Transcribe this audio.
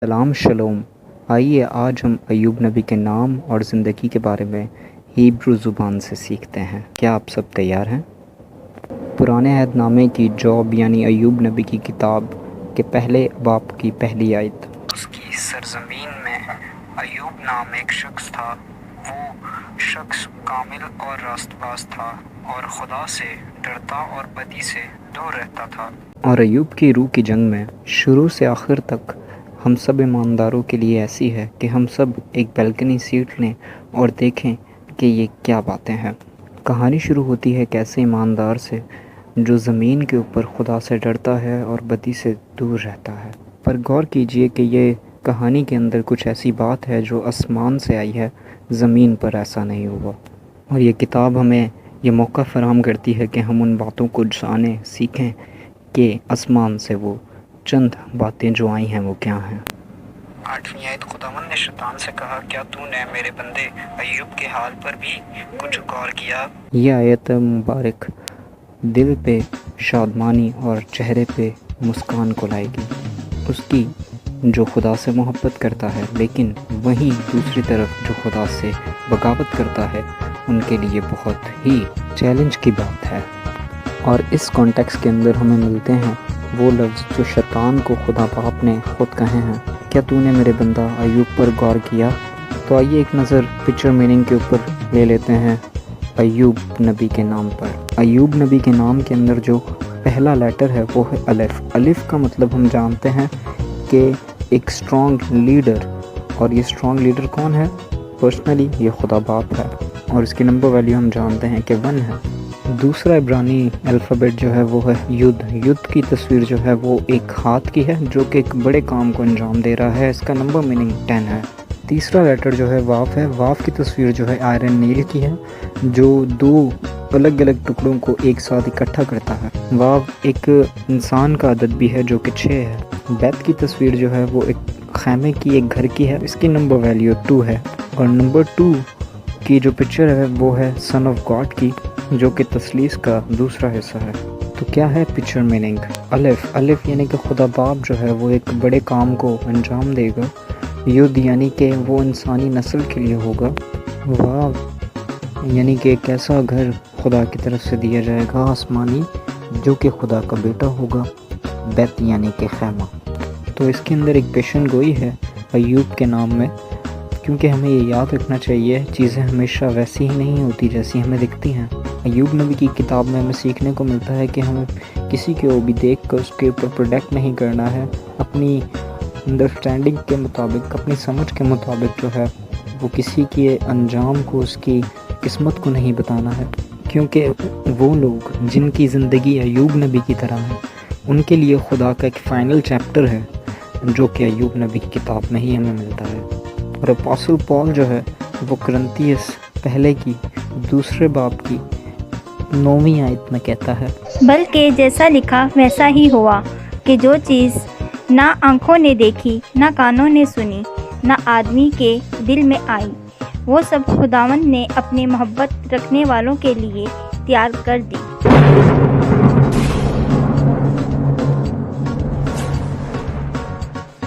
سلام شلوم، آئیے آج ہم ایوب نبی کے نام اور زندگی کے بارے میں ہیبرو زبان سے سیکھتے ہیں۔ کیا آپ سب تیار ہیں؟ پرانے عہد نامے کی جوب یعنی ایوب نبی کی کتاب کے پہلے باب کی پہلی آیت۔ اس کی سرزمین میں ایوب نام ایک شخص تھا، وہ شخص کامل اور راست باز تھا اور خدا سے ڈرتا اور بدی سے دور رہتا تھا۔ اور ایوب کی روح کی جنگ میں شروع سے آخر تک ہم سب ایمانداروں کے لیے ایسی ہے کہ ہم سب ایک بیلکنی سیٹ لیں اور دیکھیں کہ یہ کیا باتیں ہیں۔ کہانی شروع ہوتی ہے ایک ایسے ایماندار سے جو زمین کے اوپر خدا سے ڈرتا ہے اور بدی سے دور رہتا ہے۔ پر غور کیجئے کہ یہ کہانی کے اندر کچھ ایسی بات ہے جو آسمان سے آئی ہے، زمین پر ایسا نہیں ہوا۔ اور یہ کتاب ہمیں یہ موقع فراہم کرتی ہے کہ ہم ان باتوں کو جانیں، سیکھیں کہ آسمان سے وہ چند باتیں جو آئی ہیں وہ کیا ہیں۔ 8ویں آیت، خداوند نے شیطان سے کہا، کیا تو نے میرے بندے ایوب کے حال پر بھی کچھ غور کیا؟ یہ آیت مبارک دل پہ شادمانی اور چہرے پہ مسکان کو لائے گی، اس کی جو خدا سے محبت کرتا ہے لیکن وہیں دوسری طرف جو خدا سے بغاوت کرتا ہے ان کے لیے بہت ہی چیلنج کی بات ہے۔ اور اس کانٹیکس کے اندر ہمیں ملتے ہیں وہ لفظ جو شیطان کو خدا باپ نے خود کہے ہیں، کیا تو نے میرے بندہ ایوب پر غور کیا؟ تو آئیے ایک نظر پکچر میننگ کے اوپر لے لیتے ہیں ایوب نبی کے نام پر۔ ایوب نبی کے نام کے اندر جو پہلا لیٹر ہے وہ ہے الف۔ الف کا مطلب ہم جانتے ہیں کہ ایک اسٹرانگ لیڈر، اور یہ اسٹرانگ لیڈر کون ہے؟ پرسنلی یہ خدا باپ ہے، اور اس کی نمبر ویلیو ہم جانتے ہیں کہ 1 ہے۔ دوسرا عبرانی الفابیٹ جو ہے وہ ہے ید۔ ید کی تصویر جو ہے وہ ایک ہاتھ کی ہے جو کہ ایک بڑے کام کو انجام دے رہا ہے، اس کا نمبر میننگ 10 ہے۔ تیسرا لیٹر جو ہے واف ہے۔ واف کی تصویر جو ہے آئرن نیل کی ہے جو 2 الگ الگ ٹکڑوں کو ایک ساتھ اکٹھا کرتا ہے۔ واف ایک انسان کا عدد بھی ہے جو کہ 6 ہے۔ بیت کی تصویر جو ہے وہ ایک خیمے کی، ایک گھر کی ہے، اس کی نمبر ویلیو 2 ہے۔ اور نمبر 2 کی جو پکچر ہے وہ ہے سن آف گاڈ کی، جو کہ تثلیث کا دوسرا حصہ ہے۔ تو کیا ہے پکچر میننگ؟ الف، الف یعنی کہ خدا باپ جو ہے وہ ایک بڑے کام کو انجام دے گا۔ ید یعنی کہ وہ انسانی نسل کے لیے ہوگا۔ واو یعنی کہ ایک ایسا گھر خدا کی طرف سے دیا جائے گا آسمانی جو کہ خدا کا بیٹا ہوگا۔ بیت یعنی کہ خیمہ۔ تو اس کے اندر ایک پیشن گوئی ہے ایوب کے نام میں، کیونکہ ہمیں یہ یاد رکھنا چاہیے چیزیں ہمیشہ ویسی ہی نہیں ہوتی جیسی ہمیں دکھتی ہیں۔ ایوب نبی کی کتاب میں ہمیں سیکھنے کو ملتا ہے کہ ہمیں کسی کو بھی دیکھ کر اس کے اوپر پروڈکٹ نہیں کرنا ہے، اپنی انڈرسٹینڈنگ کے مطابق، اپنی سمجھ کے مطابق جو ہے وہ کسی کے انجام کو، اس کی قسمت کو نہیں بتانا ہے، کیونکہ وہ لوگ جن کی زندگی ایوب نبی کی طرح ہے ان کے لیے خدا کا ایک فائنل چیپٹر ہے جو کہ ایوب نبی کی کتاب میں ہی ہمیں ملتا ہے۔ اور اپوسٹل پال جو ہے وہ کرنتھیس پہلے کی 2 باب کی 9ویں آیت میں کہتا ہے، بلکہ جیسا لکھا ویسا ہی ہوا کہ جو چیز نہ آنکھوں نے دیکھی، نہ کانوں نے سنی، نہ آدمی کے دل میں آئی، وہ سب خداوند نے اپنے محبت رکھنے والوں کے لیے تیار کر دی۔